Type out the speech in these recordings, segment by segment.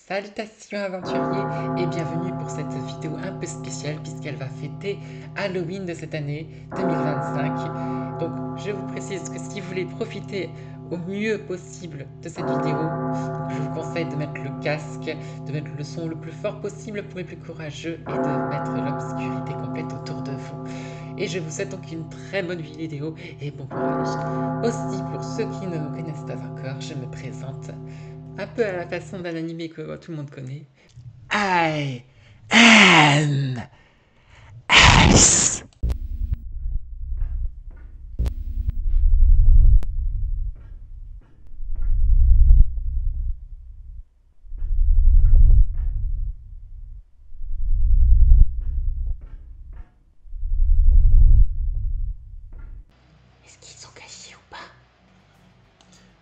Salutations aventuriers et bienvenue pour cette vidéo un peu spéciale puisqu'elle va fêter Halloween de cette année 2025. Donc je vous précise que si vous voulez profiter au mieux possible de cette vidéo, je vous conseille de mettre le casque, de mettre le son le plus fort possible pour les plus courageux et de mettre l'obscurité complète autour de vous. Et je vous souhaite donc une très bonne vidéo et bon courage. Aussi pour ceux qui ne me connaissent pas encore, je me présente un peu à la façon d'un animé que tout le monde connaît. I am Ice. Est-ce qu'ils sont cachés ou pas?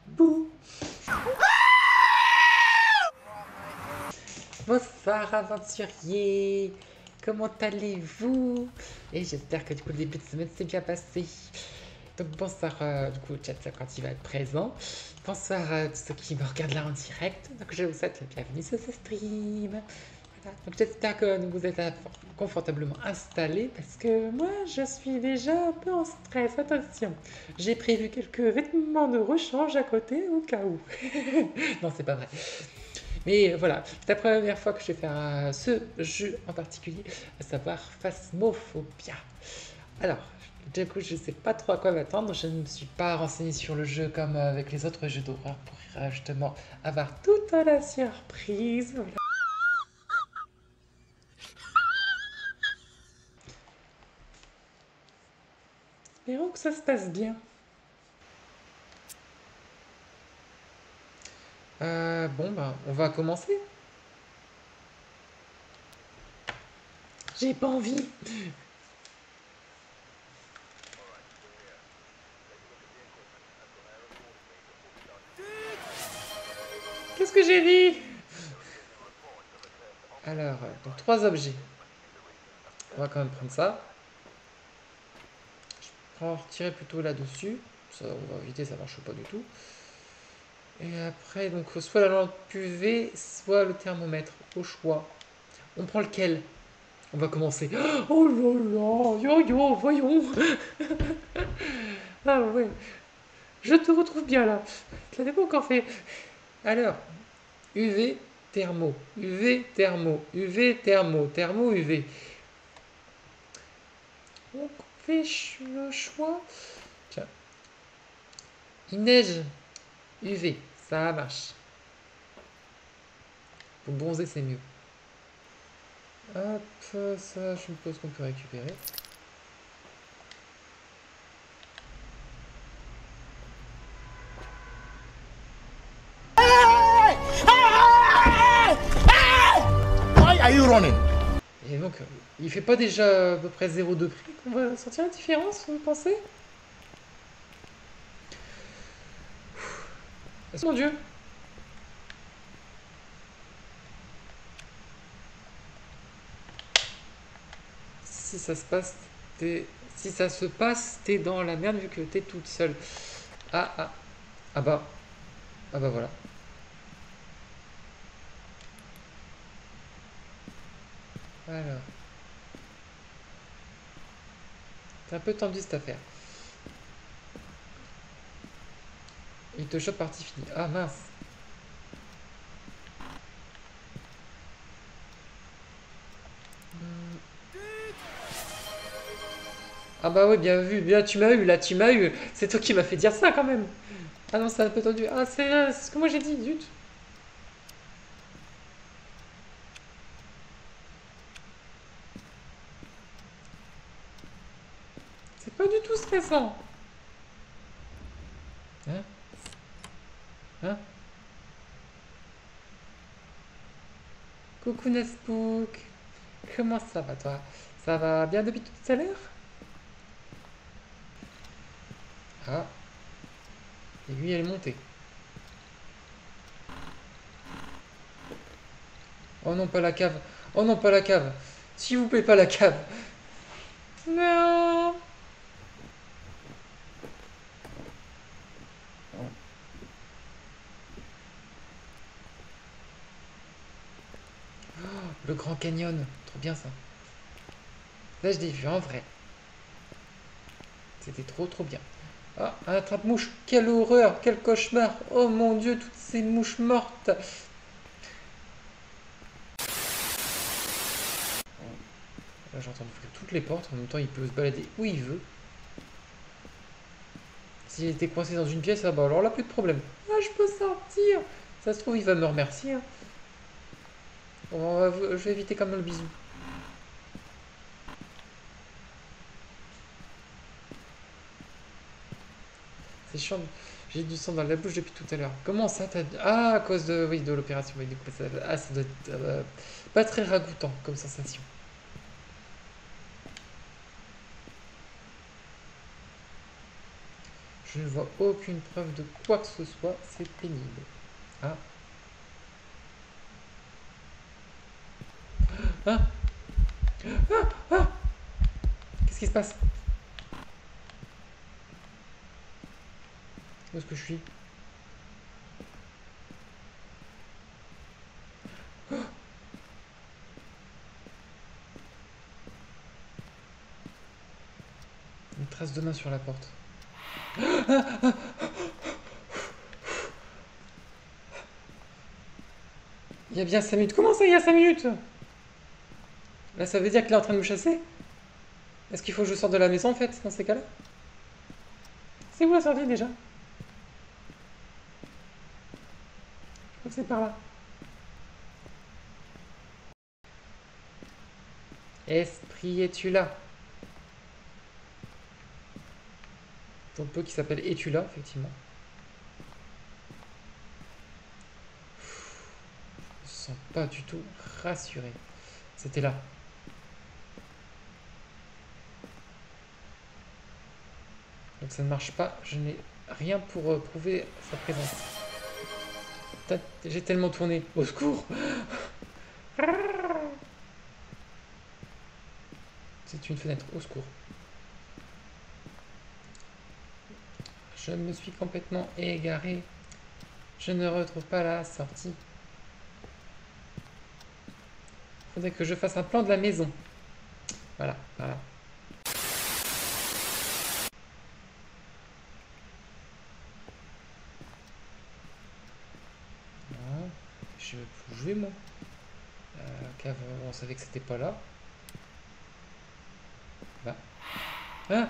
Bouh. Bonsoir aventuriers, comment allez-vous? Et j'espère que du coup le début de semaine s'est bien passé. Donc bonsoir du coup au chat quand il va être présent. Bonsoir à tous ceux qui me regardent là en direct. Donc je vous souhaite la bienvenue sur ce stream. Voilà. Donc j'espère que vous êtes confortablement installés parce que moi je suis déjà un peu en stress. Attention, j'ai prévu quelques vêtements de rechange à côté au cas où. Non, c'est pas vrai. Mais voilà, c'est la première fois que je vais faire ce jeu en particulier, à savoir Phasmophobia. Alors, du coup, je ne sais pas trop à quoi m'attendre. Je ne me suis pas renseigné sur le jeu comme avec les autres jeux d'horreur pour justement avoir toute la surprise. Voilà. Espérons que ça se passe bien. Bon, bah, on va commencer. J'ai pas envie. Qu'est-ce que j'ai dit? Alors, donc 3 objets. On va quand même prendre ça. Je vais en retirer plutôt là-dessus. Ça, on va éviter, ça marche pas du tout. Et après, donc, soit la lampe UV, soit le thermomètre, au choix. On prend lequel? On va commencer. Oh là là, yo yo, voyons. Ah ouais, je te retrouve bien là. Je l'avais pas encore fait. Alors, UV, thermo, UV, thermo, UV, thermo, thermo, UV. On fait le choix. Tiens, il neige, UV, ça marche. Pour bronzer, c'est mieux. Hop, ça, je suppose qu'on peut récupérer. Why are you running? Et donc, il fait pas déjà à peu près 0 degré qu'on va sentir la différence, vous pensez? Mon Dieu! Si ça se passe, si ça se passe, t'es dans la merde vu que t'es toute seule. Ah, ah, ah bah, ah bah voilà. Alors, c'est un peu tendu cette affaire. Il te chope partie finie. Ah mince. Ah bah oui, bien vu, bien tu m'as eu, là tu m'as eu. C'est toi qui m'as fait dire ça quand même. Ah non, c'est un peu tendu. Ah, c'est ce que moi j'ai dit, zut. C'est pas du tout stressant. Hein? Hein? Coucou Nespook. Comment ça va toi? Ça va bien depuis tout à l'heure? Ah, l'aiguille elle est montée. Oh non, pas la cave. Oh non, pas la cave. S'il vous plaît, pas la cave. Non. Le Grand Canyon. Trop bien ça. Là, je l'ai vu en vrai. C'était trop bien. Ah, un attrape-mouche. Quelle horreur, quel cauchemar. Oh mon Dieu, toutes ces mouches mortes. Là, j'entends ouvrir toutes les portes. En même temps, il peut se balader où il veut. S'il était coincé dans une pièce, ah bah alors là, plus de problème. Ah, je peux sortir. Ça se trouve, il va me remercier. Hein. Je vais éviter comme le bisou. C'est chiant. J'ai du sang dans la bouche depuis tout à l'heure. Comment ça t'as... Ah, à cause de, oui, de l'opération. Oui, du coup, ça doit être pas très ragoûtant comme sensation. Je ne vois aucune preuve de quoi que ce soit. C'est pénible. Ah. Ah. Ah. Ah. Qu'est-ce qui se passe? Où est-ce que je suis? Une trace de main sur la porte. Il y a bien 5 minutes. Comment ça, il y a 5 minutes? Là, ça veut dire qu'il est en train de me chasser? Est-ce qu'il faut que je sorte de la maison, en fait, dans ces cas-là? C'est où la sortie, déjà? Je crois que c'est par là. Esprit, es-tu là? Ton peu qui s'appelle Es-tu là, effectivement. Je me sens pas du tout rassuré. C'était là. Donc ça ne marche pas. Je n'ai rien pour prouver sa présence. J'ai tellement tourné. Au secours! C'est une fenêtre. Au secours. Je me suis complètement égaré. Je ne retrouve pas la sortie. Faudrait que je fasse un plan de la maison. Voilà, voilà. Non, je vais plus jouer moi. Qu'avant, on savait que c'était pas là. Bah. Ah!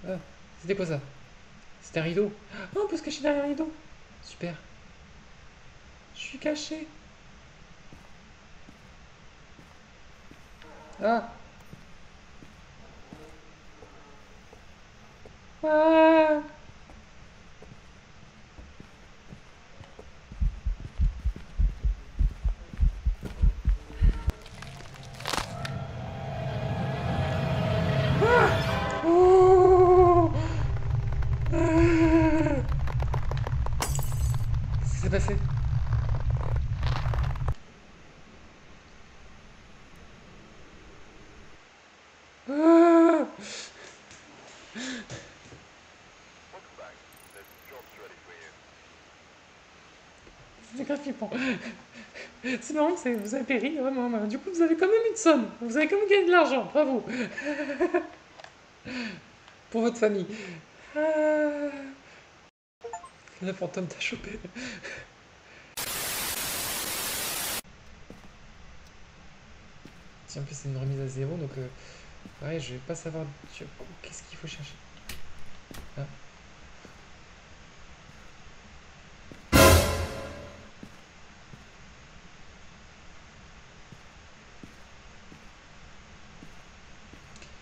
Ah! C'était quoi ça? C'était un rideau. Oh, on peut se cacher derrière un rideau. Super. Je suis caché. Ah! Ah! Oh! Ah! Qu'est-ce qui s'est passé? Ah! C'est grave flippant. C'est marrant, vous avez péri, vraiment. Du coup, vous avez quand même une somme. Vous avez quand même gagné de l'argent. Bravo. Pour votre famille. Ah. Le fantôme t'a chopé. Si en plus c'est une remise à zéro, donc ouais, je vais pas savoir qu'est-ce qu'il faut chercher. Ah.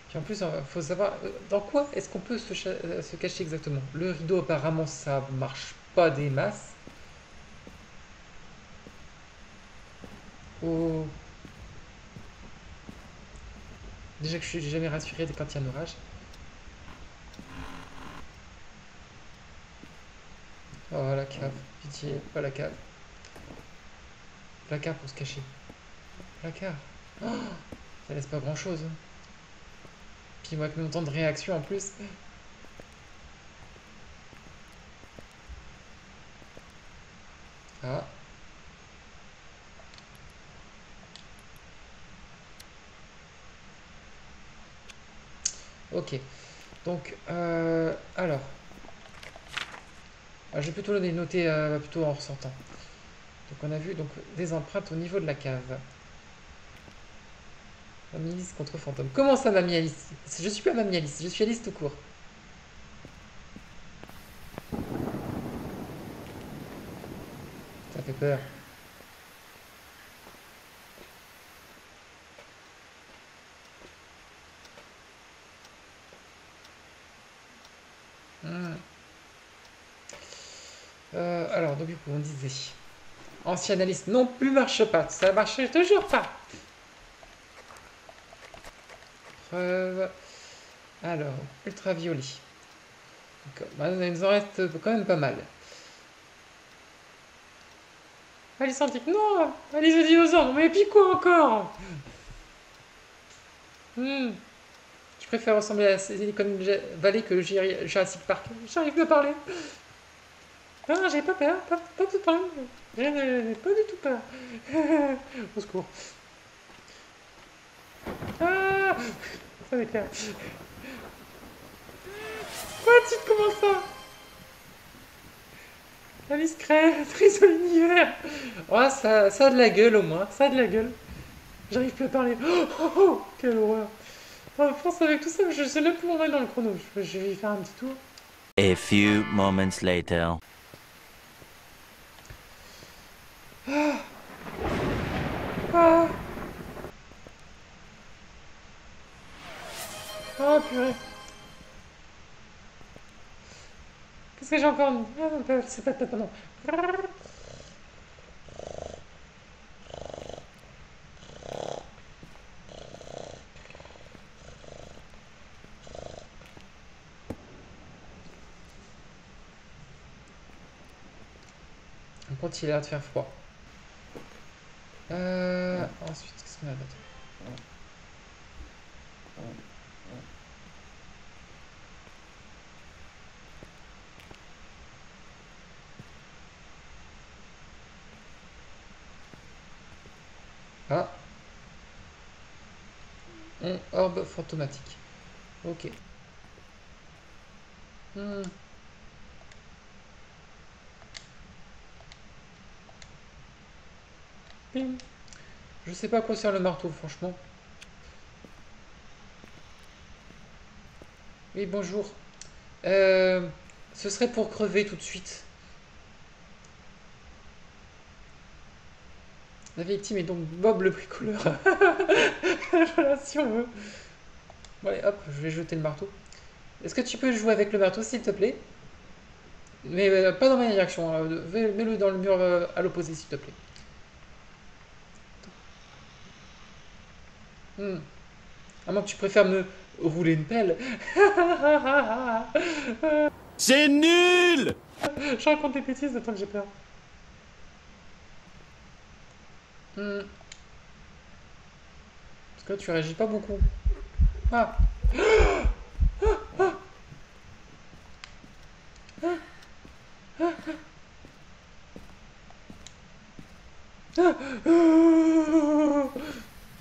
Puis en plus, il faut savoir dans quoi est-ce qu'on peut se cacher exactement. Le rideau, apparemment, ça marche pas des masses. Oh. Déjà que je suis jamais rassuré quand il y a un orage. Oh la cave, pitié, pas la cave. Placard pour se cacher. Placard. Oh, ça laisse pas grand chose. Puis moi avec mon temps de réaction en plus. Ah. ok. Donc, alors. Je vais plutôt les noter plutôt en ressortant. Donc on a vu donc des empreintes au niveau de la cave. Mamie Alice contre fantôme. Comment ça, Mamie Alice? Je suis pas Mamie Alice, je suis Alice tout court. Ça fait peur. Alors, donc du coup, on disait... Ancienne Alice non plus marche pas. Ça marche toujours pas. Preuve... Alors, ultraviolet. Il nous en reste quand même pas mal. Alice antique, non! Alice le dinosaure, mais puis quoi encore? Je préfère ressembler à Silicon Valley que le Jurassic Park. J'arrive plus à parler. Non, j'ai pas peur, pas de problème. J'ai pas du tout peur. Au secours. Ah! Ça m'éclaire. Quoi, titre, comment ça? Alice créatrice de l'univers. Oh, ça a de la gueule au moins, ça a de la gueule. J'arrive plus à parler. Oh, quelle horreur. Oh, je pense avec tout ça, je sais même plus où on est dans le chrono. Je vais y faire un petit tour. A few moments later. Oh purée. Qu'est-ce que j'ai encore mis? Ah non, c'est pas non. Par contre, il a l'air de faire froid. Ensuite, qu'est-ce qu'on a d'autre? Ah. Orbe fantomatique. Ok. Je sais pas à quoi sert le marteau, franchement. Oui, bonjour. Ce serait pour crever tout de suite. La victime est donc Bob le bricoleur. Voilà, si on veut. Bon, allez, hop, je vais jeter le marteau. Est-ce que tu peux jouer avec le marteau, s'il te plaît? Mais pas dans ma direction. Hein. Mets-le dans le mur à l'opposé, s'il te plaît. À moins que tu préfères me rouler une pelle. C'est nul! Je raconte des bêtises de temps que j'ai peur. Parce que là, tu réagis pas beaucoup. Ah.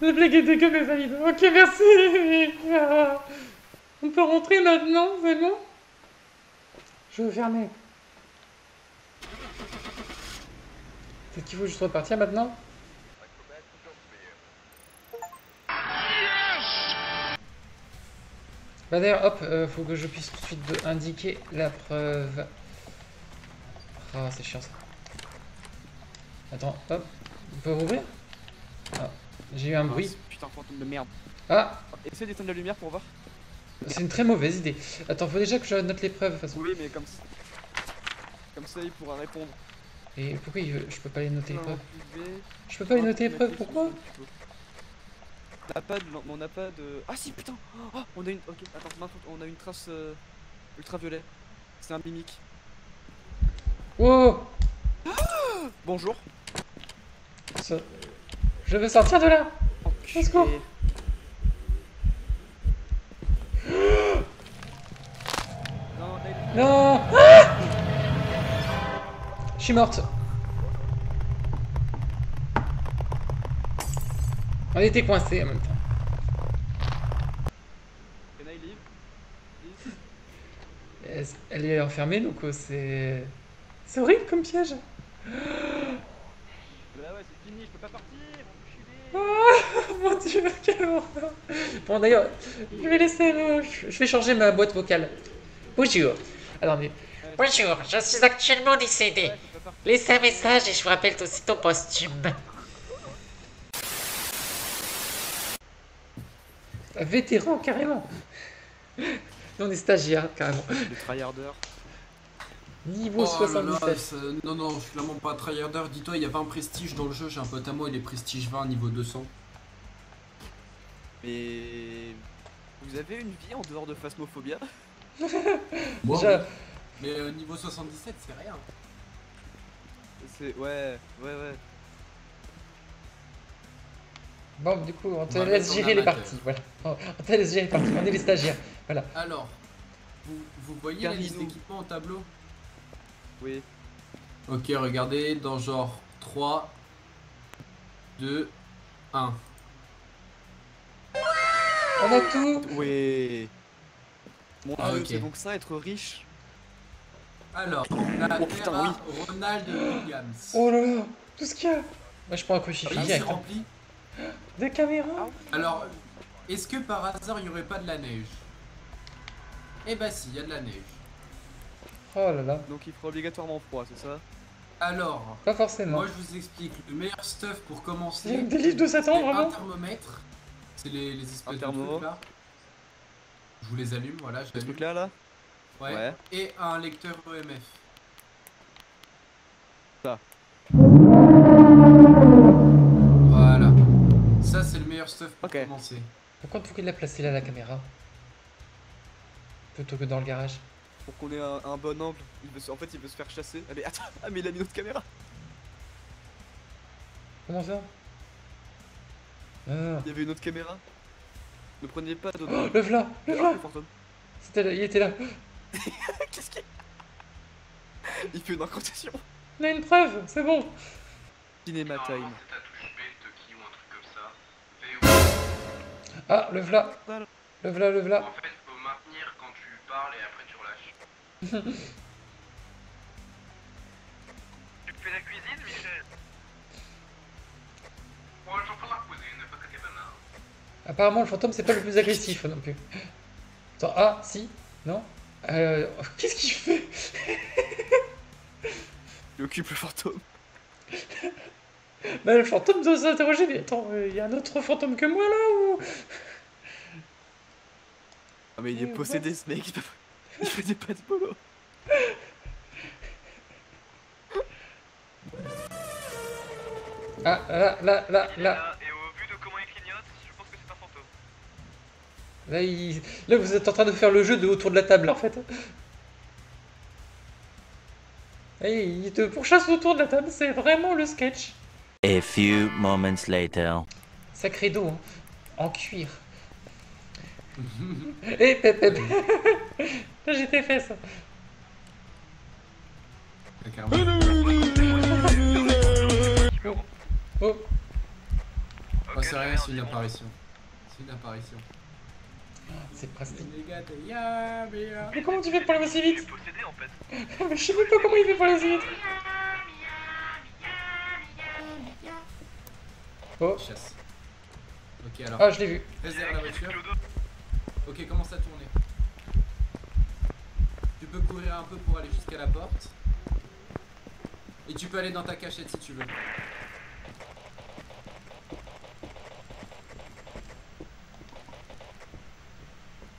La blague est dégueu, mais valide. Ok, merci. On peut rentrer maintenant, c'est bon? Je veux fermer. Peut-être qu'il faut juste repartir maintenant? Bah d'ailleurs, hop, faut que je puisse tout de suite indiquer la preuve. Ah, c'est chiant ça. Attends, hop, on peut rouvrir? Ah, j'ai eu un bruit. Putain, fantôme de merde. Ah! Essaye d'éteindre la lumière pour voir. C'est une très mauvaise idée. Attends, faut déjà que je note les preuves de toute façon. Oui, mais comme ça il pourra répondre. Et pourquoi je peux pas les noter les preuves? Je peux pas les noter les preuves, pourquoi? On n'a pas de... Ah si, putain. Oh, on a une... Ok, attends, maintenant on a une trace ultraviolet. C'est un mimique. Wow! Bonjour. Je veux sortir de là! Au secours! Non! Ah! Je suis morte. On était coincés en même temps. elle est enfermée, donc c'est... C'est horrible comme piège. Bah ouais, c'est fini, je peux pas partir. Oh mon dieu, quelle horreur. Bon d'ailleurs, je vais laisser je vais changer ma boîte vocale. Bonjour. Attendez. Bonjour, je suis actuellement décédé. Laissez un message et je vous rappelle aussi ton posthume. Vétéran, carrément. Nous, on est stagiaire, carrément. Les tryharders. Niveau Oh là là, 77. non, non, je suis clairement pas tryharder. Dis-toi, il y a 20 prestiges dans le jeu. J'ai un pote à moi, il est prestige 20, niveau 200. Mais vous avez une vie en dehors de Phasmophobia? Moi, Déjà- oui. Mais niveau 77, c'est rien. C'est ouais. Bon, du coup, on te On va laisse mettre en gérer les amateur. parties. Voilà. On te laisse gérer les parties. On est les stagiaires. Voilà. Alors, vous voyez la liste Garde-nous. d'équipements au tableau? Oui. Ok, regardez, dans genre 3, 2, 1. On a tout. Oui. Mon Ah, dieu, ok. c'est donc ça être riche? Alors, la Oh, putain, Terra Ronald Williams. Oh là là. Tout ce qu'il y a. Moi, je prends un crucifix Ah, c'est direct. rempli. Des caméras. Alors, est-ce que par hasard il n'y aurait pas de la neige? Eh bah si, il y a de la neige. Oh là là. Donc il fera obligatoirement froid, c'est ça? Alors, Pas forcément. moi je vous explique, le meilleur stuff pour Il y a commencer, des livres de c'est Satan, un vraiment. thermomètre. C'est les espèces Un de thermo. trucs là. Je vous les allume, voilà, je Ce l'allume. truc là Ouais. Ouais. Et un lecteur EMF. Ça. Voilà. Ça c'est le meilleur stuff pour Ok. commencer. Pourquoi faut qu'il l'a placé là, la caméra? Plutôt que dans le garage. Pour qu'on ait un bon angle. En fait, il veut se faire chasser. Ah mais attends, ah mais il a mis notre caméra. Comment ça? Ah. Il y avait une autre caméra. Ne prenez pas dedans. Le v'là. Le v'là. le fantôme. Il était là. Qu'est-ce qu'il Il fait une incantation. On a une preuve, c'est bon. Cinéma time. Ah, le v'là. Le v'là, le v'là. En fait, faut maintenir quand tu parles et après tu relâches. Tu fais la cuisine, Michel? Ouais, j'en fais la cuisine, pas que t'es banal. Apparemment, le fantôme, c'est pas le plus agressif non plus. Attends, ah, si, non. Qu'est-ce qu'il fait? Il occupe le fantôme. Bah, le fantôme doit s'interroger, mais attends, il y a un autre fantôme que moi là ou? Ah mais il est possédé ce mec. Il faisait pas de boulot. Ah, là. Et au vu de comment il clignote, je pense que c'est un fantôme. Là, vous êtes en train de faire le jeu de autour de la table, en fait. Et il te pourchasse autour de la table, c'est vraiment le sketch. A few moments later. Sacré dos, hein. En cuir. Eh, Pep. Là, j'étais fait ça. Ah, carrément. Oh, Oh, c'est rien, c'est une apparition. C'est une apparition. c'est presque. Les gars, Mais comment tu fais pour aller aussi vite? Possédé en fait. Mais je sais même pas comment il fait pour aller aussi vite. Oh, Chasse. Ok, alors. ah, je l'ai vu. Réserve la voiture. Ok, commence à tourner. Tu peux courir un peu pour aller jusqu'à la porte. Et tu peux aller dans ta cachette si tu veux.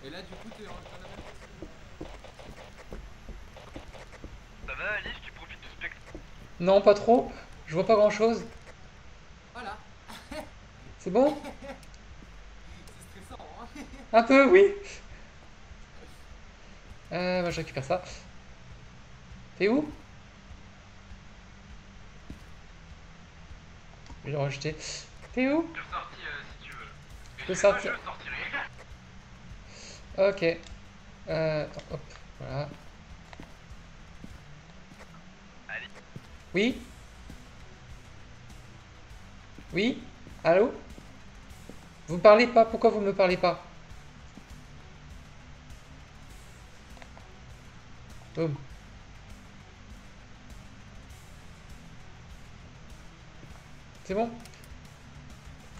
Et là, du coup, t'es en train de... Ça va, Alice, tu profites du spectacle. Non, pas trop. Je vois pas grand chose. Voilà. C'est bon? C'est stressant, hein. Un peu, oui. Moi, je récupère ça. T'es où? Je vais le rejeter. T'es où? Je suis ressorti si tu veux. Je peux sortir. Je sortirai. Ok. Attends, hop, voilà. Allez. Oui? Oui? Allô? Vous me parlez pas? Pourquoi vous me parlez pas? Boum. C'est bon?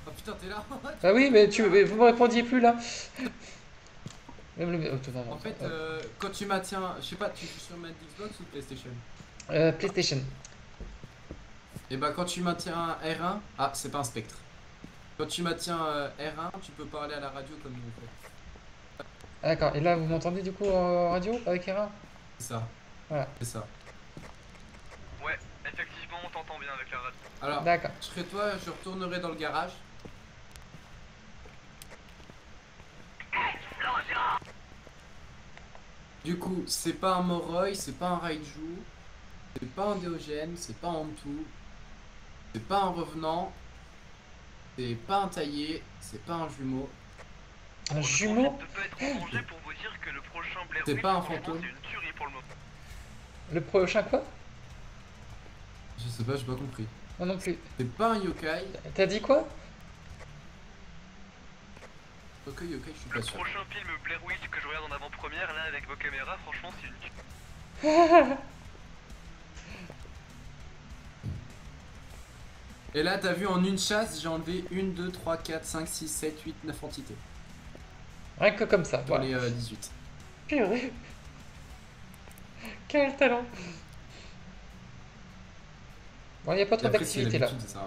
Oh putain, t'es là. Ah oui, mais vous me répondiez plus là. Même le... oh, non, non, En fait, hop. quand tu maintiens, je sais pas, tu joues sur Mad Xbox ou PlayStation? PlayStation. Et bah quand tu maintiens R1, ah c'est pas un spectre. Quand tu maintiens R1, tu peux parler à la radio comme nous on fait. Ah, d'accord, et là vous m'entendez du coup en radio avec Era? C'est ça. Voilà. C'est ça. Ouais, effectivement, on t'entend bien avec la radio. Alors, D'accord. je serais toi, je retournerai dans le garage. Du coup, c'est pas un Moroi, c'est pas un Raiju, c'est pas un Déogène, c'est pas un Hantu, c'est pas un Revenant, c'est pas un Taillé, c'est pas un Jumeau. Un jumeau? De pas être en danger pour vous dire que le prochain Blair C'est Witch, pas un franchement, fantôme. c'est une tuerie pour le moment. Le prochain quoi? Je sais pas, j'ai pas compris. Moi non plus. C'est pas un Yokai. T'as dit quoi? Ok, Yokai, je suis Le pas sûr. prochain film Blair Witch que je regarde en avant-première, là, avec vos caméras, franchement, c'est une tuerie. Et là, t'as vu, en une chasse, j'ai enlevé 1, 2, 3, 4, 5, 6, 7, 8, 9 entités. Rien que comme ça, Dans voilà. les 18. Purée. Quel talent. Bon, il n'y a pas Et trop après, c'est d'activité là. l'habitude, ça.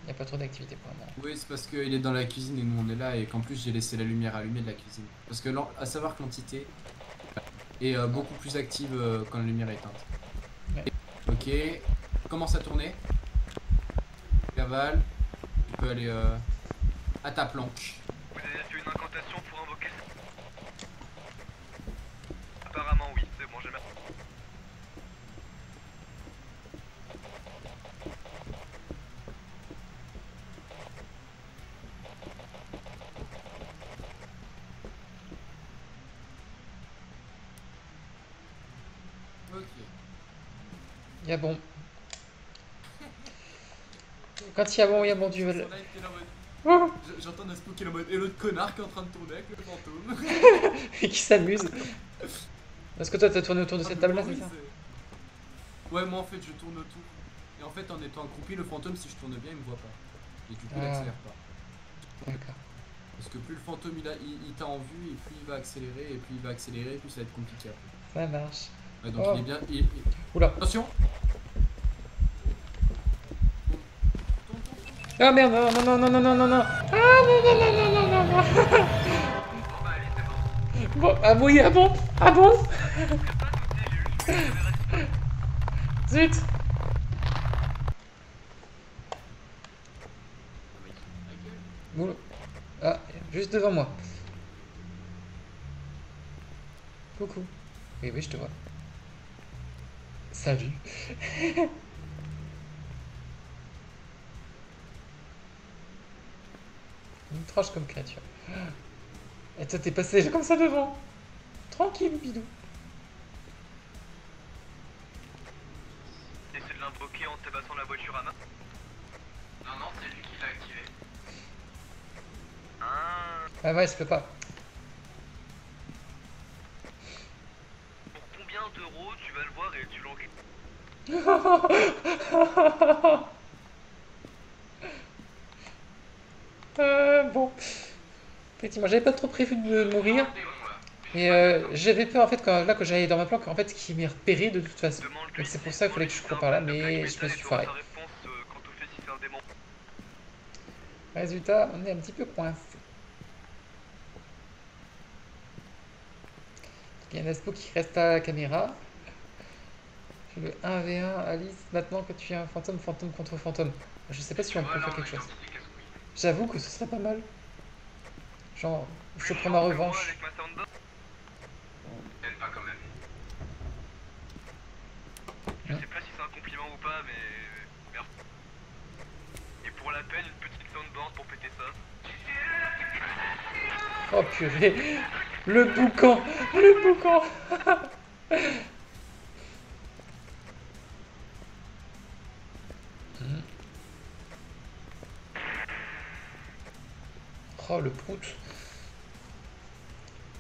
Il n'y a pas trop d'activité pour le moment. Oui, c'est parce qu'il est dans la cuisine et nous on est là et qu'en plus j'ai laissé la lumière allumée de la cuisine. Parce que à savoir que l'entité est beaucoup plus active quand la lumière est éteinte. Ouais. Ok, commence à tourner. Cavale, tu peux aller à ta planque. Vous avez fait une incantation pour invoquer ça? Apparemment, oui, c'est bon, j'ai ma... Ok. Il y a bon. Quand il y a bon, il y a bon du... Son live qui est là en mode- Oh. J'entends Naspo qui est en mode et l'autre connard qui est en train de tourner avec le fantôme. Et qui s'amuse. Parce que toi, t'as tourné autour de cette table-là, Oui, c'est ça? Ouais, moi en fait je tourne autour. Et en fait en étant accroupi, le fantôme si je tourne bien il me voit pas. Et du coup il Ah. accélère pas. D'accord. Parce que plus le fantôme il t'a en vue et plus il va accélérer et plus il va accélérer plus ça va être compliqué après. Ça marche. Ouais, donc Oh. il est bien. Oula. Attention. Ah merde, non, non, non, non, non, non, non, non. Ah non, non, non, non, non, non, non. Bon, ah oui, ah bon? Ah bon? Zut. Oula. Ah, juste devant moi. Coucou. Oui, oui, je te vois. Salut. Étrange comme créature. Et toi, t'es passé comme ça devant. Tranquille, bidou. Essaie de l'invoquer en tabassant la voiture à main. Non, non, c'est lui qui l'a activé. Ah, Ah ouais, je peux pas. pour combien d'euros tu vas le voir et tu l'encules? Bon. Effectivement, j'avais pas trop prévu de mourir. Léon, là. Et j'avais peur en fait quand j'allais dans ma planque en fait qu'il m'ait repéré de toute façon. Demande-lui Donc c'est pour si ça qu'il fallait que je cours par là, mais je me suis foiré. Sa réponse quant au fait si c'est un démon. Résultat, on est un petit peu coincé. Il y a Naspo qui reste à la caméra. Je fais le 1v1 Alice, maintenant que tu es un fantôme, fantôme contre fantôme. Je sais pas si on peut faire quelque chose. J'avoue que ce serait pas mal. Genre, je prends ma revanche. Avec ma soundbar. Elle pas quand même. Je sais pas si c'est un compliment ou pas, mais merde. Et pour la peine, une petite soundboard pour péter ça. Oh purée. Le boucan. Le boucan. Oh le prout.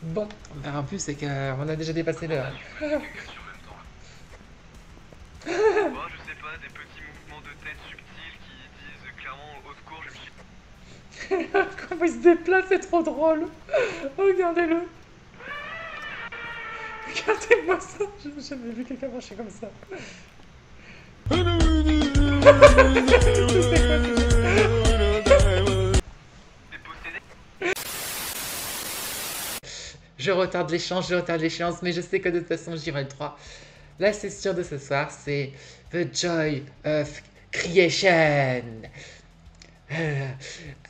Bon, on verra plus, c'est qu'on a déjà dépassé l'heure. Tu fais quelqu'un sur le même ces petits mouvements de tête subtils qui disent clairement au secours, je me suis... Comment il se déplace, c'est trop drôle. Regardez-le. Regardez-moi ça. J'ai jamais vu quelqu'un marcher comme ça. T'es possédé. Je retarde l'échéance, mais je sais que de toute façon j'aurai le droit. La session de ce soir, c'est The Joy of Creation.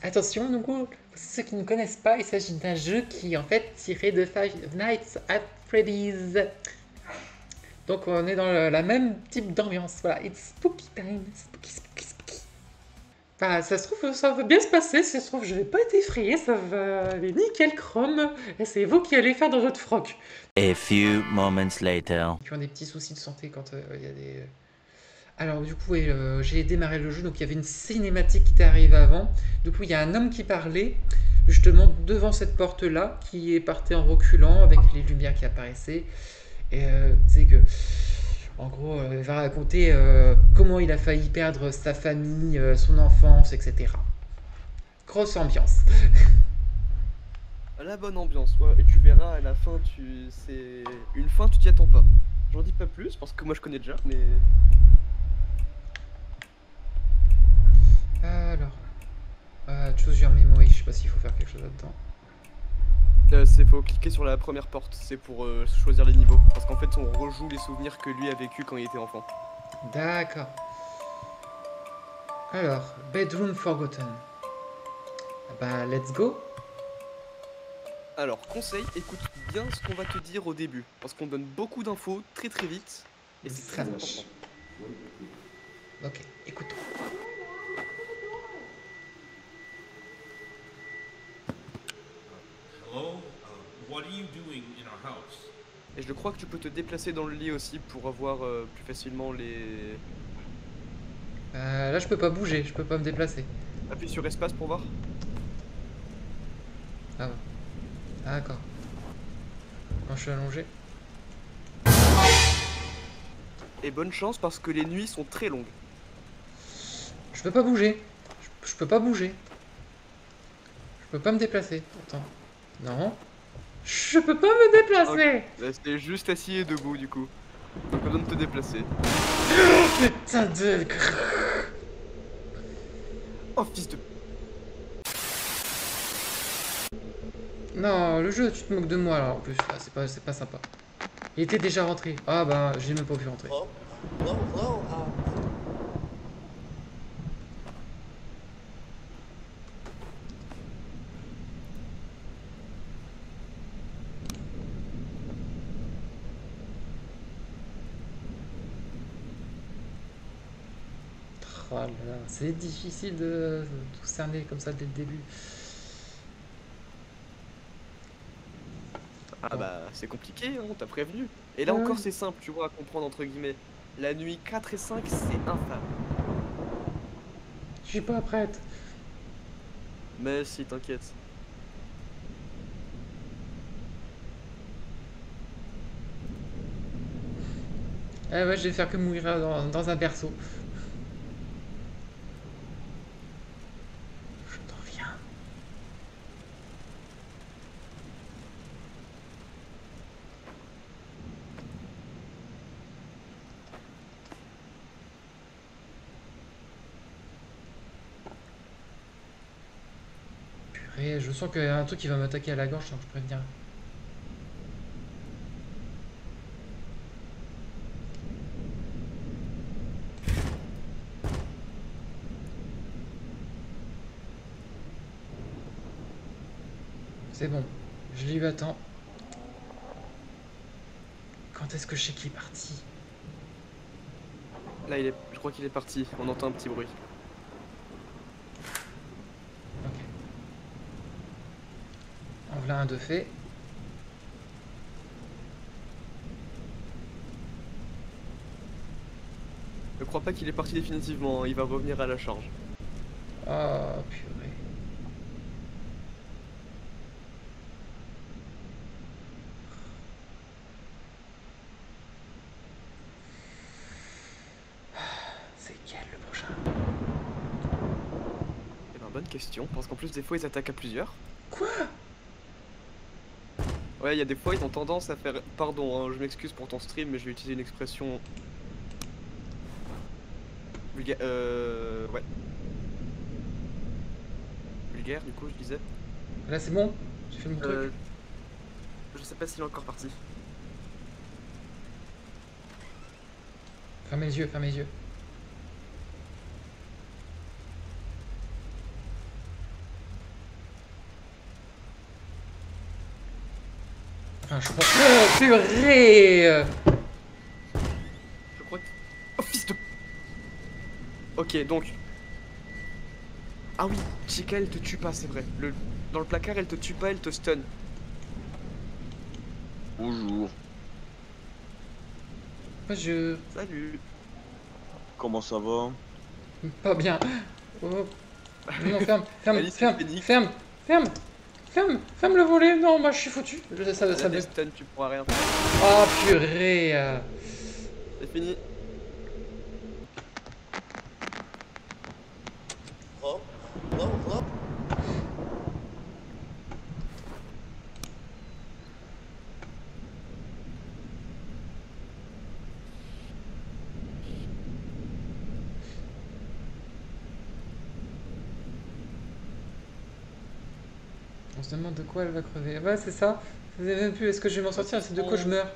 Attention, donc, pour ceux qui ne connaissent pas, il s'agit d'un jeu qui est en fait tiré de Five Nights at Freddy's. Donc on est dans la même type d'ambiance. Voilà, it's spooky time, spooky. Enfin, ça se trouve, ça va bien se passer. Si ça se trouve, je vais pas être effrayé, ça va aller nickel chrome. Et c'est vous qui allez faire dans votre froc. A few moments later. Qui ont des petits soucis de santé quand il y a des... Alors du coup, j'ai démarré le jeu, donc il y avait une cinématique qui était arrivée avant. Du coup, il y a un homme qui parlait, justement, devant cette porte-là, qui est parti en reculant, avec les lumières qui apparaissaient. Et tu sais que, en gros, il va raconter comment il a failli perdre sa famille, son enfance, etc. Grosse ambiance. La bonne ambiance, ouais, et tu verras à la fin, c'est une fin, tu t'y attends pas. J'en dis pas plus, parce que moi je connais déjà, mais... Alors, choose your memory, je sais pas s'il faut faire quelque chose là-dedans. Faut cliquer sur la première porte, c'est pour choisir les niveaux. Parce qu'en fait, on rejoue les souvenirs que lui a vécu quand il était enfant. D'accord. Alors, Bedroom Forgotten. Bah, let's go. Alors, conseil, écoute bien ce qu'on va te dire au début. Parce qu'on donne beaucoup d'infos très vite. Et c'est très Ça marche. important. Ok, écoutons. Hello? What are you doing in our house? Et je crois que tu peux te déplacer dans le lit aussi pour avoir plus facilement les... Là, je peux pas bouger, je peux pas me déplacer. Appuie sur espace pour voir. Ah ouais. D'accord. Quand je suis allongé. Et bonne chance parce que les nuits sont très longues. Je peux pas bouger. Je peux pas bouger. Je peux pas me déplacer. Attends. Non. Je peux pas me déplacer. Bah, c'était juste assis et debout du coup. Donc on doit te déplacer. Putain de... Oh fils de... Non, le jeu, tu te moques de moi alors en plus. Ah, c'est pas sympa. Il était déjà rentré. Ah bah, j'ai même pas pu rentrer. Oh là là, c'est difficile de tout cerner comme ça dès le début. Ah bah c'est compliqué, hein, on t'a prévenu. Et là Ouais. encore c'est simple, tu vois, à comprendre entre guillemets. La nuit 4 et 5 c'est infâme. Je suis pas prête. Mais si, t'inquiète. Eh ouais, je vais faire que mourir dans un berceau. Je n'entends rien. Purée, je sens qu'il y a un truc qui va m'attaquer à la gorge sans que je prévienne. C'est bon, je l'ai eu à temps. Quand est-ce que je sais qu'il est parti? Là je crois qu'il est parti, on entend un petit bruit. Ok. En voilà un de fait. Ne crois pas qu'il est parti définitivement, il va revenir à la charge. Oh purée. C'est question, parce qu'en plus des fois ils attaquent à plusieurs. Quoi? Ouais, il y a des fois ils ont tendance à faire... Pardon, hein, je m'excuse pour ton stream, mais je vais utiliser une expression... Vulgaire, ouais. Vulgaire, du coup, je disais. Là, c'est bon? J'ai fait mon truc. Je sais pas s'il est encore parti. Fermez les yeux, fermez les yeux. Enfin, je crois... Oh, purée! Je crois que... Oh, fils de... Ok, donc... Ah oui, Chica, elle te tue pas, c'est vrai. Dans le placard, elle te tue pas, elle te stun. Bonjour, Je... Salut. comment ça va? Pas bien. Oh. Non, ferme, ferme, Alice, ferme, c'est panique. ferme, ferme, ferme, ferme le volet. Non, moi je suis foutu. Ça Ça me... stun, tu pourras rien. Oh purée. C'est fini. On se demande de quoi elle va crever. Ouais, c'est ça. Je sais même plus, est-ce que je vais m'en sortir? C'est de quoi je meurs?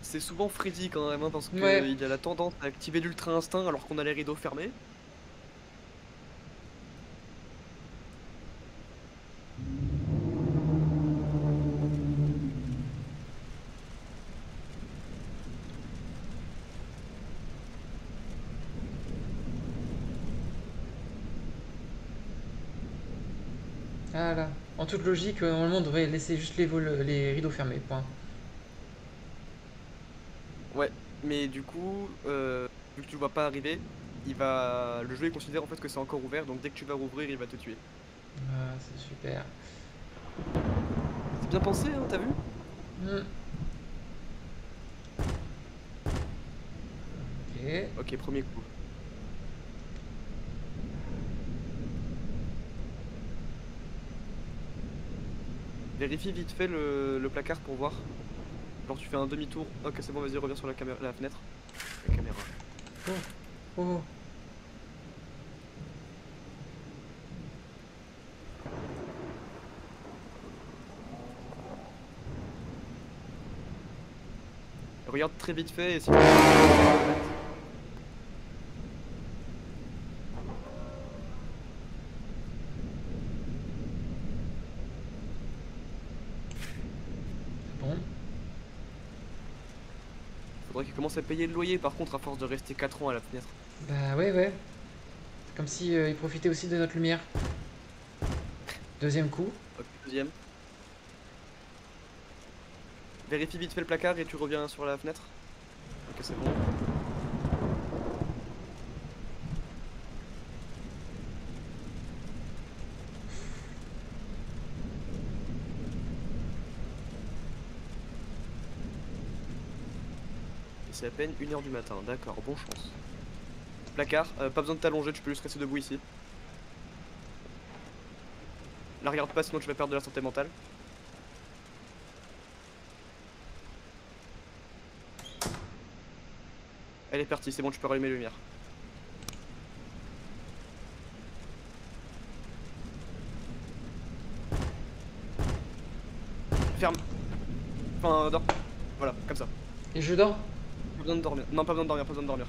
C'est souvent Freddy quand même, hein, parce qu'il Ouais. a la tendance à activer l'ultra instinct alors qu'on a les rideaux fermés. Ah là. En toute logique, normalement on devrait laisser juste les rideaux fermés. Point. Ouais, mais du coup, vu que tu le vois pas arriver, le jeu il considère en fait que c'est encore ouvert, donc dès que tu vas rouvrir, il va te tuer. Ah, c'est super. C'est bien pensé, hein, t'as vu? Hmm. Ok. Ok, premier coup. Vérifie vite fait le placard pour voir. Genre tu fais un demi-tour. Ok, c'est bon, vas-y, reviens sur la fenêtre. La caméra. Oh. Regarde très vite fait et si Bon. faudrait qu'il commence à payer le loyer par contre à force de rester 4 ans à la fenêtre. Bah ouais, ouais. C'est comme si il profitait aussi de notre lumière. Deuxième coup. Ok, deuxième. Vérifie vite fait le placard et tu reviens sur la fenêtre. Ok, c'est bon. Et c'est à peine 1 h du matin, d'accord, bon chance. Placard, pas besoin de t'allonger, tu peux juste rester debout ici. La regarde pas sinon tu vas perdre de la santé mentale. Elle est partie, c'est bon, tu peux rallumer les lumières. Ferme. Enfin, dors. Voilà, comme ça. Et je dors? Pas besoin de dormir. Non, pas besoin de dormir, pas besoin de dormir.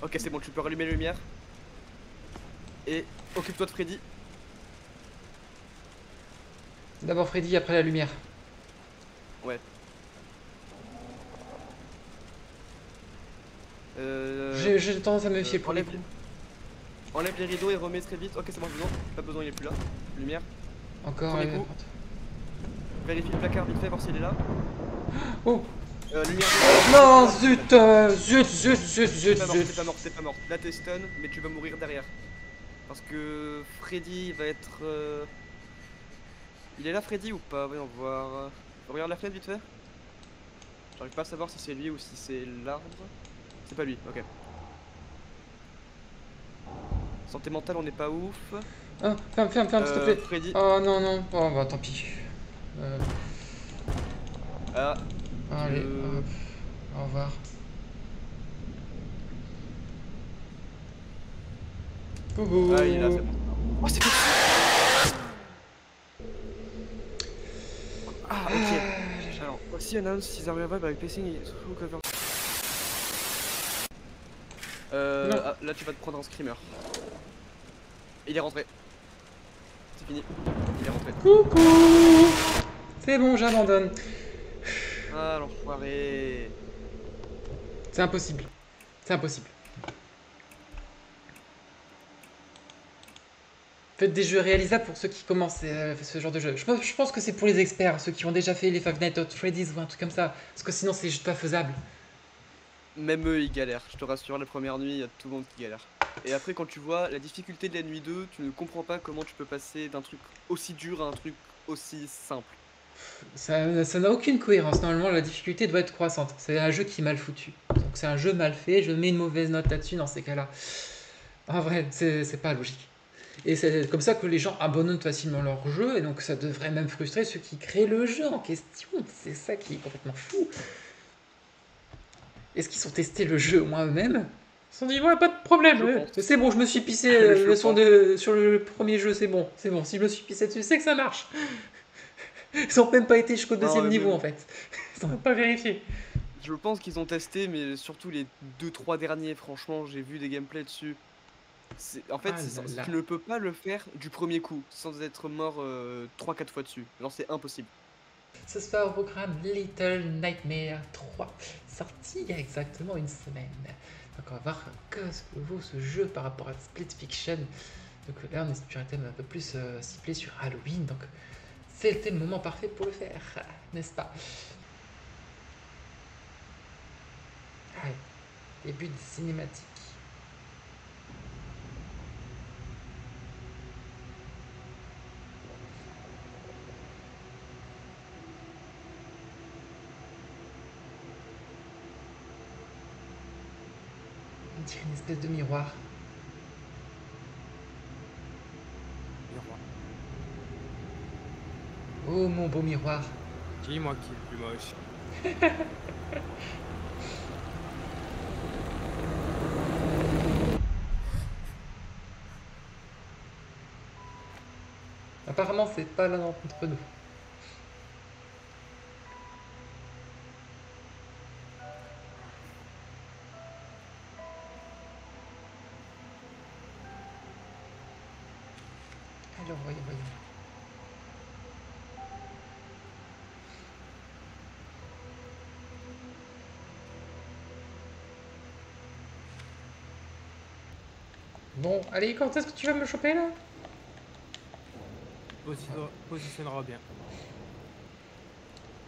Ok, c'est bon, tu peux rallumer les lumières. Et occupe-toi de Freddy. D'abord Freddy, après la lumière. Ouais. J'ai tendance à me méfier pour les coups. Enlève les rideaux et remets très vite. Ok, c'est bon, pas besoin, il est plus là. Lumière. Encore Premier la coup. porte. Vérifie le placard vite fait, voir s'il est là. Oh Lumière. non, zut, zut. C'est pas mort, c'est pas mort. Là t'es stun, mais tu vas mourir derrière. Parce que Freddy va être... Il est là Freddy ou pas? Voyons voir. Regarde la fenêtre vite fait. J'arrive pas à savoir si c'est lui ou si c'est l'arbre. C'est pas lui, ok. Santé mentale, on n'est pas ouf. Oh, ferme, s'il te plaît. Freddy. Oh non, non. Oh bah tant pis. Ah, Allez, hop. Au revoir. Coucou. ah, il est là, c'est bon. Oh, c'est bon. Ah, ok. Alors, voici announce is available by placing through cover. Ah, là, tu vas te prendre un screamer. Il est rentré. C'est fini. Il est rentré. Coucou. C'est bon, j'abandonne. Ah, l'enfoiré. C'est impossible. C'est impossible. Faites des jeux réalisables pour ceux qui commencent ce genre de jeu. Je pense que c'est pour les experts, ceux qui ont déjà fait les Five Nights at Freddy's ou un truc comme ça. Parce que sinon, c'est juste pas faisable. Même eux, ils galèrent. Je te rassure, la première nuit, il y a tout le monde qui galère. Et après, quand tu vois la difficulté de la nuit 2, tu ne comprends pas comment tu peux passer d'un truc aussi dur à un truc aussi simple. Ça n'a aucune cohérence. Normalement, la difficulté doit être croissante. C'est un jeu qui est mal foutu. Donc c'est un jeu mal fait. Je mets une mauvaise note là-dessus dans ces cas-là. En vrai, c'est pas logique. Et c'est comme ça que les gens abandonnent facilement leur jeu. Et donc ça devrait même frustrer ceux qui créent le jeu en question. C'est ça qui est complètement fou. Est-ce qu'ils ont testé le jeu moi-même? Ils se sont dit, ouais, pas de problème. C'est bon, je me suis pissé sur le premier jeu, c'est bon. C'est bon, si je me suis pissé dessus, c'est que ça marche. Ils n'ont même pas été jusqu'au deuxième niveau, en fait. Ils n'ont même pas vérifié. Je pense qu'ils ont testé, mais surtout les 2-3 derniers, franchement, j'ai vu des gameplays dessus. En fait, tu ne peux pas le faire du premier coup, sans être mort 3-4 fois dessus. Genre, c'est impossible. Ce soir au programme Little Nightmare 3, sorti il y a exactement une semaine. Donc on va voir que vaut ce jeu par rapport à Split Fiction. Donc là on est sur un thème un peu plus ciblé sur Halloween, donc c'était le moment parfait pour le faire, n'est-ce pas? Allez, début de cinématique. On dirait une espèce de miroir. Oh mon beau miroir. Dis-moi qui est le plus moche. Apparemment c'est pas l'un d'entre nous. Alors voyons. Bon, allez, quand est-ce que tu vas me choper là? Positionnera bien.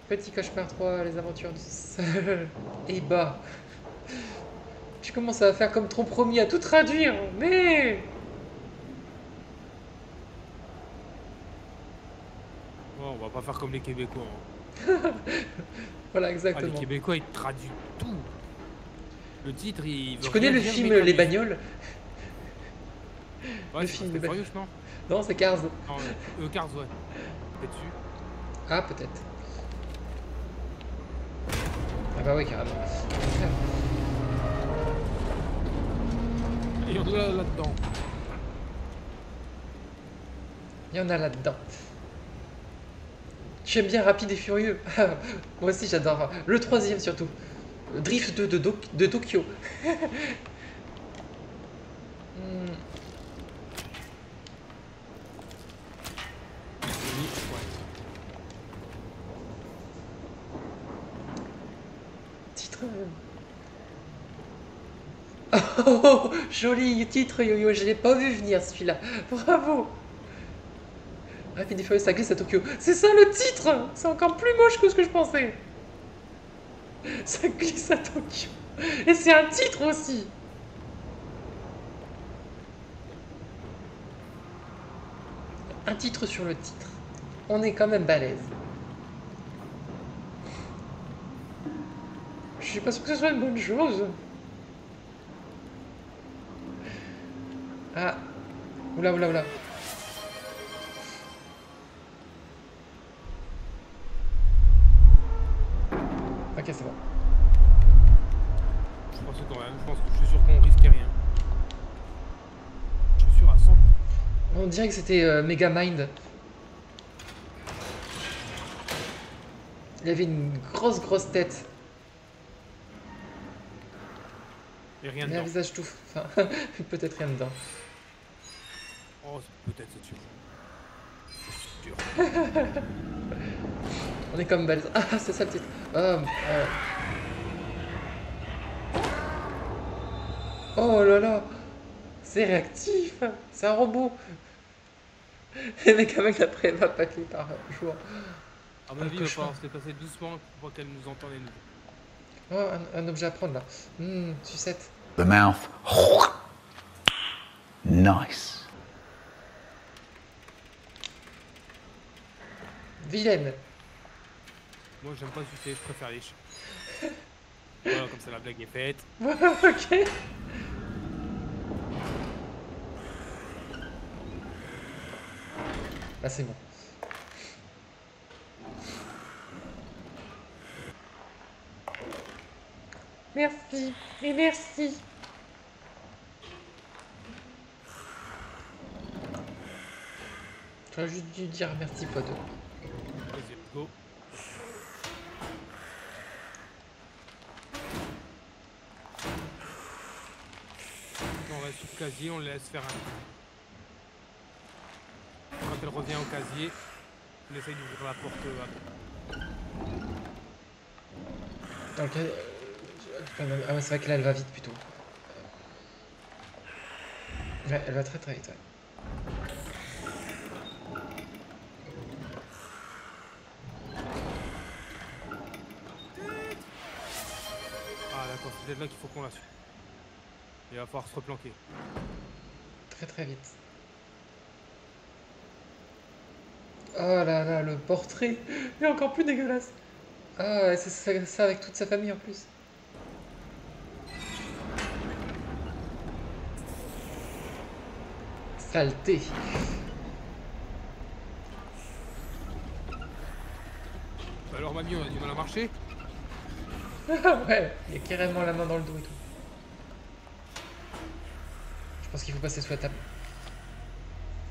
Petit cauchemar 3, les aventures du seul et bas. Je commence à faire comme trop promis, à tout traduire, mais... Bon, on va pas faire comme les Québécois. Hein. Voilà, exactement. Ah, les Québécois, ils traduisent tout. Le titre, il... Tu connais le film Les Bagnoles? Ouais, le film Les Bagnoles, non? Non, c'est Cars. Non, Cars, ouais. T'es dessus? Ah, peut-être. Ah bah ouais, carrément. Il y en a là-dedans. Il y en a là-dedans. Tu aimes bien Rapide et Furieux? Moi aussi j'adore. Le troisième surtout. Drift de Tokyo. Titre. Oh, joli titre, Yo-Yo. Je l'ai pas vu venir celui-là. Bravo. Rapide et Furieux, ça glisse à Tokyo. C'est ça le titre. C'est encore plus moche que ce que je pensais. Ça glisse à Tokyo. Et c'est un titre aussi. Un titre sur le titre. On est quand même balèze. Je suis pas sûr que ce soit une bonne chose. Ah. Oula, oula, oula. Ok, c'est bon. Je pense quand même, je suis sûr qu'on risquait rien. Je suis sûr à 100%. On dirait que c'était Megamind. Il avait une grosse tête. Et rien Et un dedans. visage tout. Enfin, peut-être rien dedans. Oh, peut-être, c'est sûr. Je suis sûr. On est comme Balz. Ah, c'est ça le titre. Oh là là. C'est réactif. C'est un robot. Et Megamind après va paquer par jour. À mon avis, il va falloir se déplacer doucement pour pas qu'elle nous entende et nous. Oh, un objet à prendre là. Sucette. The mouth. Nice. Vilaine. Moi, j'aime pas sucer, je préfère les chats. Voilà, comme ça la blague est faite. Ok. Là, c'est bon. Merci, et merci. J'aurais juste dû dire merci, pote. Vas-y, go. On reste sur le casier, on le laisse faire un. Quand elle revient au casier, on essaye d'ouvrir la porte à... Ok. Ah ouais, c'est vrai que là, elle va vite plutôt. Ouais, elle va très vite, ouais. Ah d'accord, c'est peut-être là qu'il faut qu'on la suive. Il va falloir se replanquer. Très vite. Oh là là, le portrait est encore plus dégueulasse. Ah ouais, c'est ça avec toute sa famille en plus. Saleté. Alors mamie, on a du mal à marcher. Ouais, il y a carrément la main dans le dos et tout. Je pense qu'il faut passer sous la table.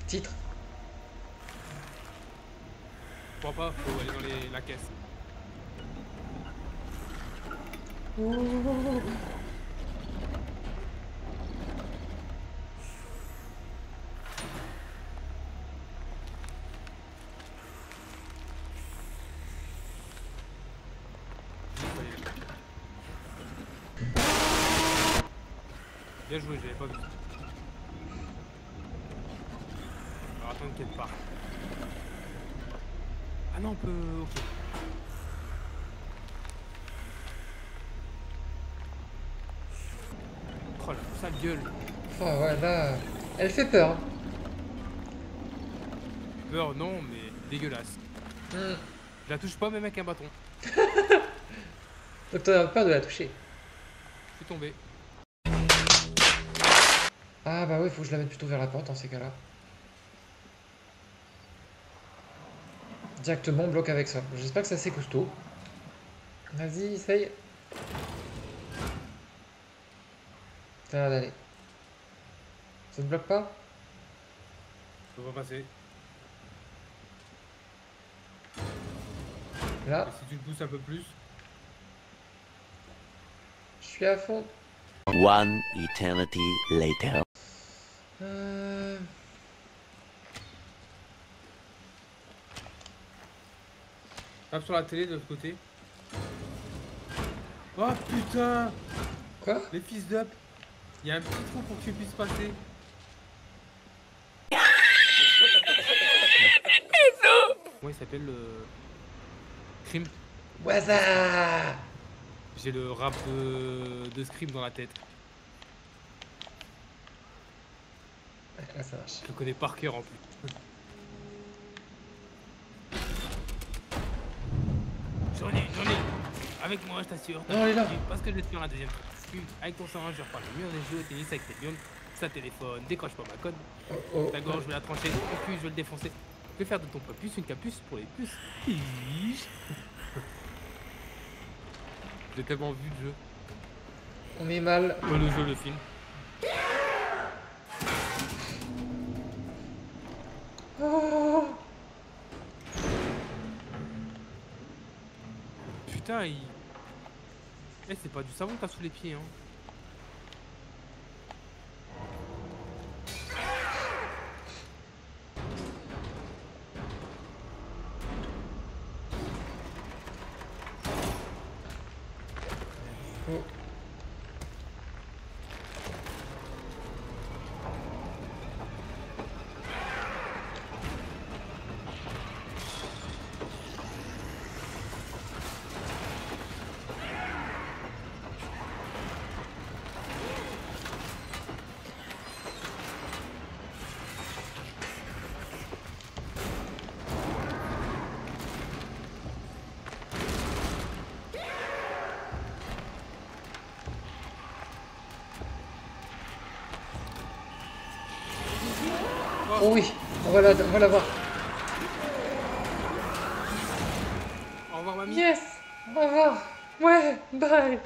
Titre. Je crois pas, faut aller dans la caisse. Bien joué, j'avais pas vu. Alors attends qu'elle part. Ah non, on peut... Ok. Oh la sale gueule. Oh ouais, là... Elle fait peur. Hein. Peur non, mais dégueulasse. Je la touche pas même avec un bâton. Donc t'as peur de la toucher. Je suis tombé. Ah bah oui, faut que je la mette plutôt vers la porte dans ces cas-là. Directement, on bloque avec ça. J'espère que c'est assez costaud. Vas-y, essaye. Ça a l'air d'aller. Ça ne bloque pas? Ça va passer. Là, Et si tu le pousses un peu plus. je suis à fond. One eternity later. Tape sur la télé de l'autre côté. Oh putain! Quoi? Les fils d'up! Il y a un petit trou pour que tu puisses passer. Comment il s'appelle le... Scream? Waza! J'ai le rap de Scream dans la tête. Là, ça marche. Je le connais par cœur en plus. J'en ai. Avec moi, je t'assure. Non, il est là. Parce que je vais te faire la deuxième fois. Avec ton sang, je reparle le mur des jeux au tennis avec tes lions. ça téléphone, décroche pas ma conne. Oh, oh. Ta gorge, je vais la trancher, et puis je vais le défoncer. Je vais faire de ton papuce une capuce pour les puces. J'ai tellement vu le jeu. On est mal. Le jeu, le film. Oh. Putain, il... Eh, c'est pas du savon que t'as sous les pieds, hein. Oh. Oh oui, on va la voir. Au revoir, mamie. Yes, au revoir. Ouais, bye.